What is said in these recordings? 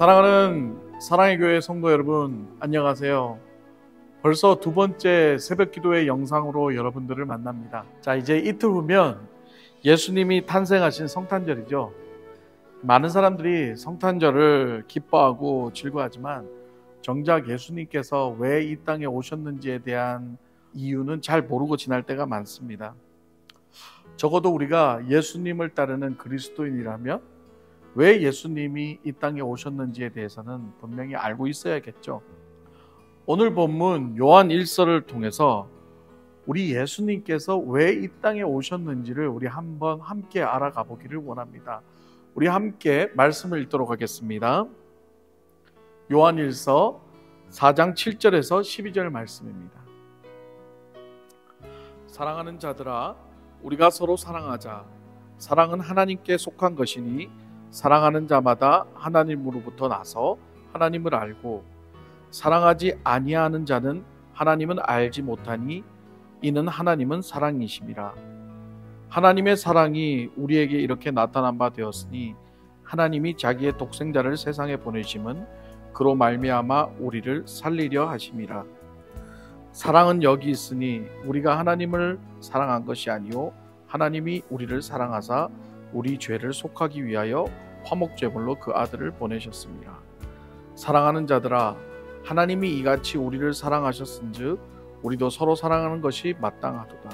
사랑하는 사랑의 교회 성도 여러분, 안녕하세요. 벌써 두 번째 새벽 기도의 영상으로 여러분들을 만납니다. 자, 이제 이틀 후면 예수님이 탄생하신 성탄절이죠. 많은 사람들이 성탄절을 기뻐하고 즐거워하지만 정작 예수님께서 왜 이 땅에 오셨는지에 대한 이유는 잘 모르고 지날 때가 많습니다. 적어도 우리가 예수님을 따르는 그리스도인이라면 왜 예수님이 이 땅에 오셨는지에 대해서는 분명히 알고 있어야겠죠. 오늘 본문 요한 1서를 통해서 우리 예수님께서 왜 이 땅에 오셨는지를 우리 한번 함께 알아가 보기를 원합니다. 우리 함께 말씀을 읽도록 하겠습니다. 요한일서 4장 7절에서 12절 말씀입니다. 사랑하는 자들아, 우리가 서로 사랑하자. 사랑은 하나님께 속한 것이니 사랑하는 자마다 하나님으로부터 나서 하나님을 알고, 사랑하지 아니하는 자는 하나님은 알지 못하니 이는 하나님은 사랑이심이라. 하나님의 사랑이 우리에게 이렇게 나타난 바 되었으니 하나님이 자기의 독생자를 세상에 보내심은 그로 말미암아 우리를 살리려 하심이라. 사랑은 여기 있으니 우리가 하나님을 사랑한 것이 아니요 하나님이 우리를 사랑하사 우리 죄를 속하기 위하여 화목제물로 그 아들을 보내셨습니다. 사랑하는 자들아, 하나님이 이같이 우리를 사랑하셨은즉 우리도 서로 사랑하는 것이 마땅하도다.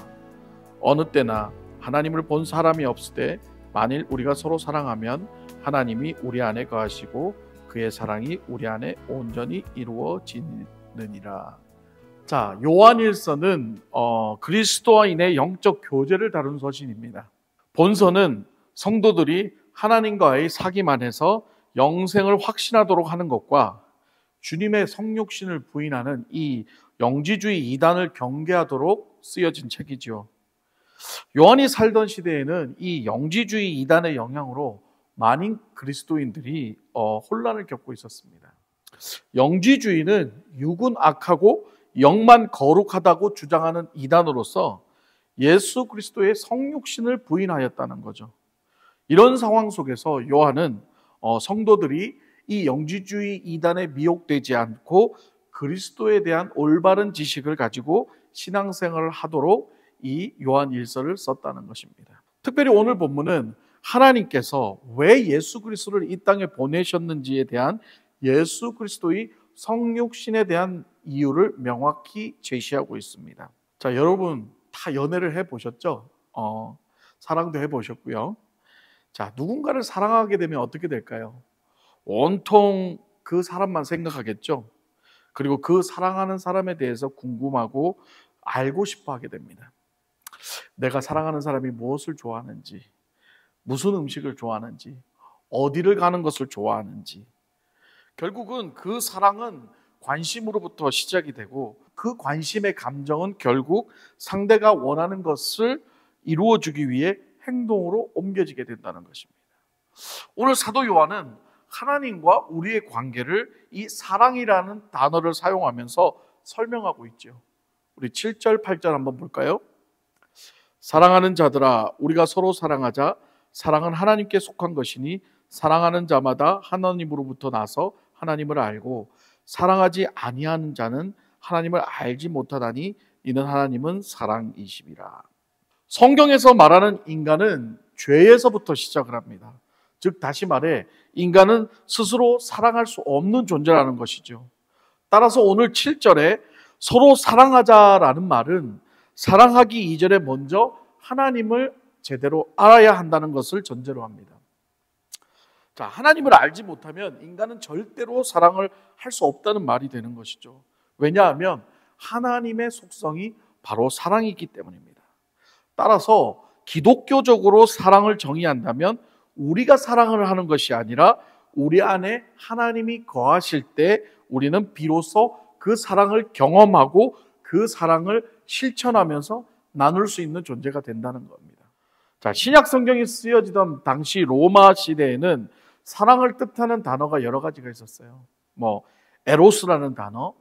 어느 때나 하나님을 본 사람이 없으되 만일 우리가 서로 사랑하면 하나님이 우리 안에 거하시고 그의 사랑이 우리 안에 온전히 이루어지느니라. 자, 요한일서는 그리스도인의 영적 교제를 다룬 서신입니다. 본서는 성도들이 하나님과의 사귐 안에서 영생을 확신하도록 하는 것과 주님의 성육신을 부인하는 이 영지주의 이단을 경계하도록 쓰여진 책이지요. 요한이 살던 시대에는 이 영지주의 이단의 영향으로 많은 그리스도인들이 혼란을 겪고 있었습니다. 영지주의는 육은 악하고 영만 거룩하다고 주장하는 이단으로서 예수 그리스도의 성육신을 부인하였다는 거죠. 이런 상황 속에서 요한은 성도들이 이 영지주의 이단에 미혹되지 않고 그리스도에 대한 올바른 지식을 가지고 신앙생활을 하도록 이 요한일서를 썼다는 것입니다. 특별히 오늘 본문은 하나님께서 왜 예수 그리스도를 이 땅에 보내셨는지에 대한 예수 그리스도의 성육신에 대한 이유를 명확히 제시하고 있습니다. 자, 여러분 다 연애를 해보셨죠? 사랑도 해보셨고요. 자, 누군가를 사랑하게 되면 어떻게 될까요? 온통 그 사람만 생각하겠죠. 그리고 그 사랑하는 사람에 대해서 궁금하고 알고 싶어 하게 됩니다. 내가 사랑하는 사람이 무엇을 좋아하는지, 무슨 음식을 좋아하는지, 어디를 가는 것을 좋아하는지. 결국은 그 사랑은 관심으로부터 시작이 되고 그 관심의 감정은 결국 상대가 원하는 것을 이루어주기 위해 행동으로 옮겨지게 된다는 것입니다. 오늘 사도 요한은 하나님과 우리의 관계를 이 사랑이라는 단어를 사용하면서 설명하고 있죠. 우리 7절, 8절 한번 볼까요? 사랑하는 자들아, 우리가 서로 사랑하자. 사랑은 하나님께 속한 것이니 사랑하는 자마다 하나님으로부터 나서 하나님을 알고, 사랑하지 아니하는 자는 하나님을 알지 못하다니 이는 하나님은 사랑이심이라. 성경에서 말하는 인간은 죄에서부터 시작을 합니다. 즉 다시 말해 인간은 스스로 사랑할 수 없는 존재라는 것이죠. 따라서 오늘 7절에 서로 사랑하자라는 말은 사랑하기 이전에 먼저 하나님을 제대로 알아야 한다는 것을 전제로 합니다. 자, 하나님을 알지 못하면 인간은 절대로 사랑을 할 수 없다는 말이 되는 것이죠. 왜냐하면 하나님의 속성이 바로 사랑이기 때문입니다. 따라서 기독교적으로 사랑을 정의한다면 우리가 사랑을 하는 것이 아니라 우리 안에 하나님이 거하실 때 우리는 비로소 그 사랑을 경험하고 그 사랑을 실천하면서 나눌 수 있는 존재가 된다는 겁니다. 자, 신약 성경이 쓰여지던 당시 로마 시대에는 사랑을 뜻하는 단어가 여러 가지가 있었어요. 에로스라는 단어,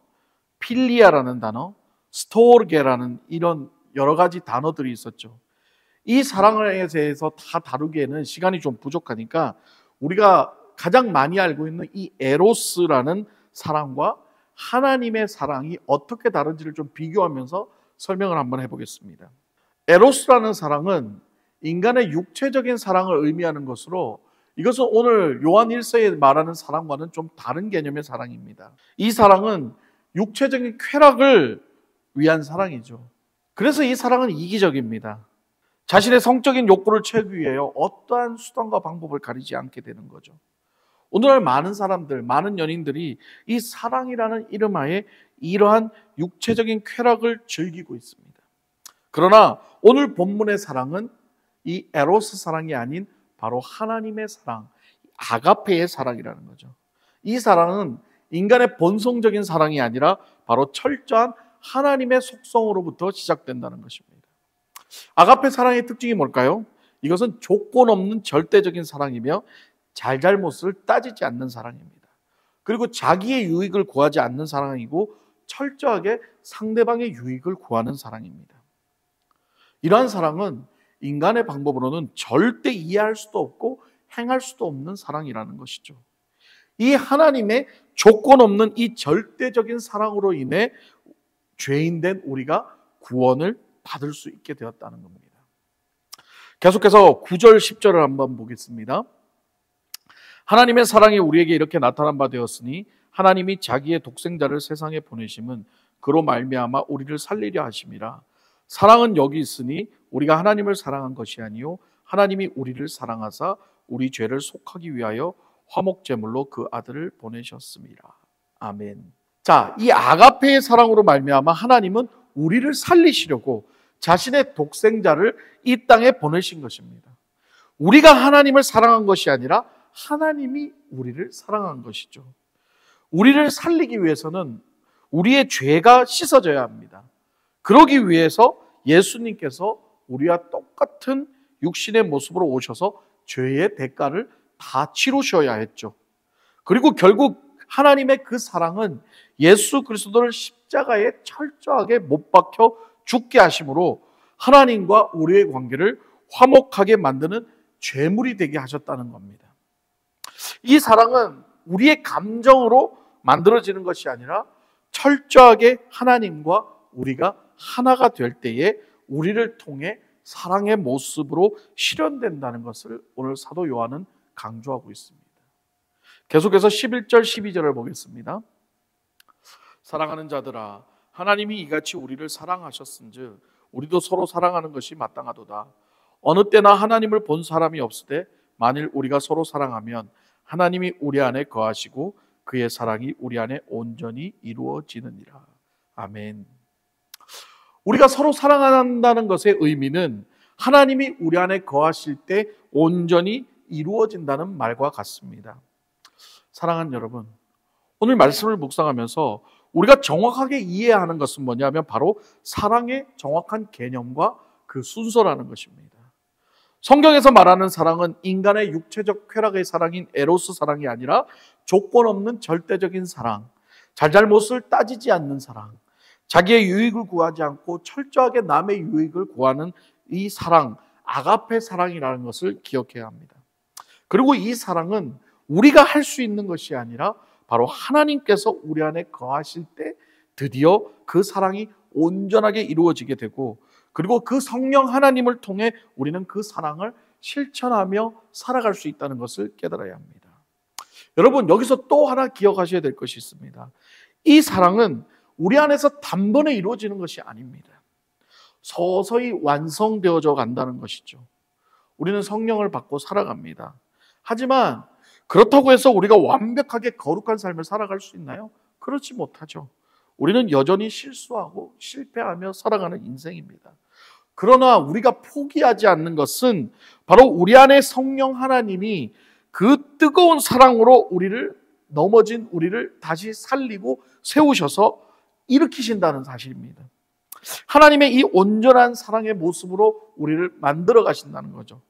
필리아라는 단어, 스토르게라는 이런 여러 가지 단어들이 있었죠. 이 사랑에 대해서 다 다루기에는 시간이 좀 부족하니까 우리가 가장 많이 알고 있는 이 에로스라는 사랑과 하나님의 사랑이 어떻게 다른지를 좀 비교하면서 설명을 한번 해보겠습니다. 에로스라는 사랑은 인간의 육체적인 사랑을 의미하는 것으로 이것은 오늘 요한 1서에 말하는 사랑과는 좀 다른 개념의 사랑입니다. 이 사랑은 육체적인 쾌락을 위한 사랑이죠. 그래서 이 사랑은 이기적입니다. 자신의 성적인 욕구를 채우기 위하여 어떠한 수단과 방법을 가리지 않게 되는 거죠. 오늘날 많은 사람들, 많은 연인들이 이 사랑이라는 이름 하에 이러한 육체적인 쾌락을 즐기고 있습니다. 그러나 오늘 본문의 사랑은 이 에로스 사랑이 아닌 바로 하나님의 사랑, 아가페의 사랑이라는 거죠. 이 사랑은 인간의 본성적인 사랑이 아니라 바로 철저한 하나님의 속성으로부터 시작된다는 것입니다. 아가페 사랑의 특징이 뭘까요? 이것은 조건 없는 절대적인 사랑이며 잘잘못을 따지지 않는 사랑입니다. 그리고 자기의 유익을 구하지 않는 사랑이고 철저하게 상대방의 유익을 구하는 사랑입니다. 이러한 사랑은 인간의 방법으로는 절대 이해할 수도 없고 행할 수도 없는 사랑이라는 것이죠. 이 하나님의 조건 없는 이 절대적인 사랑으로 인해 죄인된 우리가 구원을 받을 수 있게 되었다는 겁니다. 계속해서 9절 10절을 한번 보겠습니다. 하나님의 사랑이 우리에게 이렇게 나타난 바 되었으니 하나님이 자기의 독생자를 세상에 보내심은 그로 말미암아 우리를 살리려 하심이라. 사랑은 여기 있으니 우리가 하나님을 사랑한 것이 아니요 하나님이 우리를 사랑하사 우리 죄를 속하기 위하여 화목제물로 그 아들을 보내셨습니다. 아멘. 자, 이 아가페의 사랑으로 말미암아 하나님은 우리를 살리시려고 자신의 독생자를 이 땅에 보내신 것입니다. 우리가 하나님을 사랑한 것이 아니라 하나님이 우리를 사랑한 것이죠. 우리를 살리기 위해서는 우리의 죄가 씻어져야 합니다. 그러기 위해서 예수님께서 우리와 똑같은 육신의 모습으로 오셔서 죄의 대가를 다 치르셔야 했죠. 그리고 결국 하나님의 그 사랑은 예수 그리스도를 십자가에 철저하게 못 박혀 죽게 하심으로 하나님과 우리의 관계를 화목하게 만드는 죄물이 되게 하셨다는 겁니다. 이 사랑은 우리의 감정으로 만들어지는 것이 아니라 철저하게 하나님과 우리가 하나가 될 때에 우리를 통해 사랑의 모습으로 실현된다는 것을 오늘 사도 요한은 강조하고 있습니다. 계속해서 11절 12절을 보겠습니다. 사랑하는 자들아 하나님이 이같이 우리를 사랑하셨은즉 우리도 서로 사랑하는 것이 마땅하도다. 어느 때나 하나님을 본 사람이 없으되 만일 우리가 서로 사랑하면 하나님이 우리 안에 거하시고 그의 사랑이 우리 안에 온전히 이루어지느니라. 아멘. 우리가 서로 사랑한다는 것의 의미는 하나님이 우리 안에 거하실 때 온전히 이루어진다는 말과 같습니다. 사랑하는 여러분, 오늘 말씀을 묵상하면서 우리가 정확하게 이해하는 것은 뭐냐면 바로 사랑의 정확한 개념과 그 순서라는 것입니다. 성경에서 말하는 사랑은 인간의 육체적 쾌락의 사랑인 에로스 사랑이 아니라 조건 없는 절대적인 사랑, 잘잘못을 따지지 않는 사랑, 자기의 유익을 구하지 않고 철저하게 남의 유익을 구하는 이 사랑, 아가페 사랑이라는 것을 기억해야 합니다. 그리고 이 사랑은 우리가 할 수 있는 것이 아니라 바로 하나님께서 우리 안에 거하실 때 드디어 그 사랑이 온전하게 이루어지게 되고 그리고 그 성령 하나님을 통해 우리는 그 사랑을 실천하며 살아갈 수 있다는 것을 깨달아야 합니다. 여러분, 여기서 또 하나 기억하셔야 될 것이 있습니다. 이 사랑은 우리 안에서 단번에 이루어지는 것이 아닙니다. 서서히 완성되어져 간다는 것이죠. 우리는 성령을 받고 살아갑니다. 하지만 그렇다고 해서 우리가 완벽하게 거룩한 삶을 살아갈 수 있나요? 그렇지 못하죠. 우리는 여전히 실수하고 실패하며 살아가는 인생입니다. 그러나 우리가 포기하지 않는 것은 바로 우리 안에 성령 하나님이 그 뜨거운 사랑으로 넘어진 우리를 다시 살리고 세우셔서 일으키신다는 사실입니다. 하나님의 이 온전한 사랑의 모습으로 우리를 만들어 가신다는 거죠.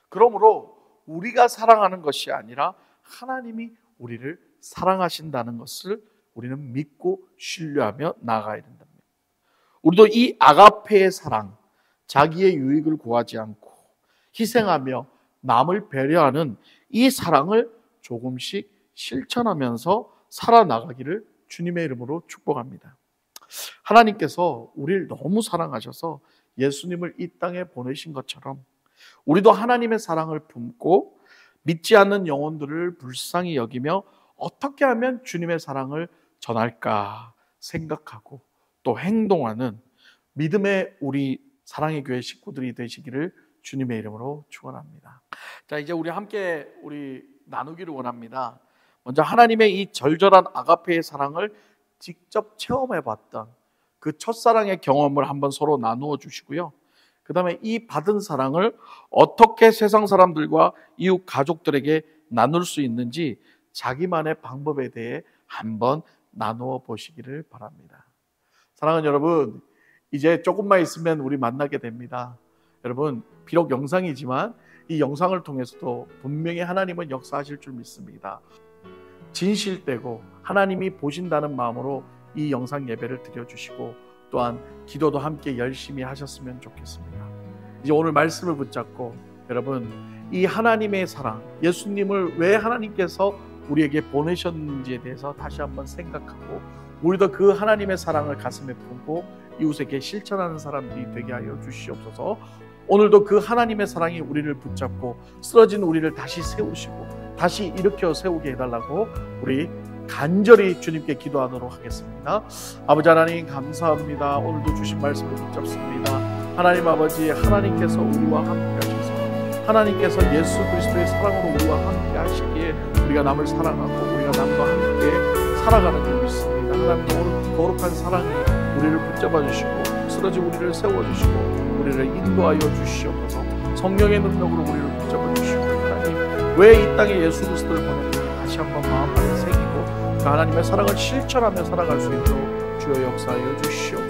그러므로 우리가 사랑하는 것이 아니라 하나님이 우리를 사랑하신다는 것을 우리는 믿고 신뢰하며 나아가야 된답니다. 우리도 이 아가페의 사랑, 자기의 유익을 구하지 않고 희생하며 남을 배려하는 이 사랑을 조금씩 실천하면서 살아나가기를 주님의 이름으로 축복합니다. 하나님께서 우리를 너무 사랑하셔서 예수님을 이 땅에 보내신 것처럼 우리도 하나님의 사랑을 품고 믿지 않는 영혼들을 불쌍히 여기며 어떻게 하면 주님의 사랑을 전할까 생각하고 또 행동하는 믿음의 우리 사랑의 교회 식구들이 되시기를 주님의 이름으로 축원합니다. 자, 이제 우리 함께 나누기를 원합니다. 먼저 하나님의 이 절절한 아가페의 사랑을 직접 체험해 봤던 그 첫사랑의 경험을 한번 서로 나누어 주시고요. 그 다음에 이 받은 사랑을 어떻게 세상 사람들과 이웃 가족들에게 나눌 수 있는지 자기만의 방법에 대해 한번 나누어 보시기를 바랍니다. 사랑하는 여러분, 이제 조금만 있으면 우리 만나게 됩니다. 여러분, 비록 영상이지만 이 영상을 통해서도 분명히 하나님은 역사하실 줄 믿습니다. 진실되고 하나님이 보신다는 마음으로 이 영상 예배를 드려주시고 또한 기도도 함께 열심히 하셨으면 좋겠습니다. 이제 오늘 말씀을 붙잡고 여러분, 이 하나님의 사랑, 예수님을 왜 하나님께서 우리에게 보내셨는지에 대해서 다시 한번 생각하고 우리도 그 하나님의 사랑을 가슴에 품고 이웃에게 실천하는 사람들이 되게 하여 주시옵소서. 오늘도 그 하나님의 사랑이 우리를 붙잡고 쓰러진 우리를 다시 세우시고 다시 일으켜 세우게 해달라고 우리 간절히 주님께 기도하도록 하겠습니다. 아버지 하나님 감사합니다. 오늘도 주신 말씀을 붙잡습니다. 하나님 아버지, 하나님께서 우리와 함께 하셔서 하나님께서 예수 그리스도의 사랑으로 우리와 함께 하시기에 우리가 남을 사랑하고 우리가 남과 함께 살아가는 줄 믿습니다. 하나님 거룩한 사랑이 우리를 붙잡아 주시고 쓰러진 우리를 세워주시고 우리를 인도하여 주시옵소서. 성령의 능력으로 우리를 붙잡아 주시고 하나님, 왜 이 땅에 예수 그리스도를 보냈는지 다시 한번 마음 안에 새기고 그 하나님의 사랑을 실천하며 살아갈 수 있도록 주여 역사하여 주시옵소서.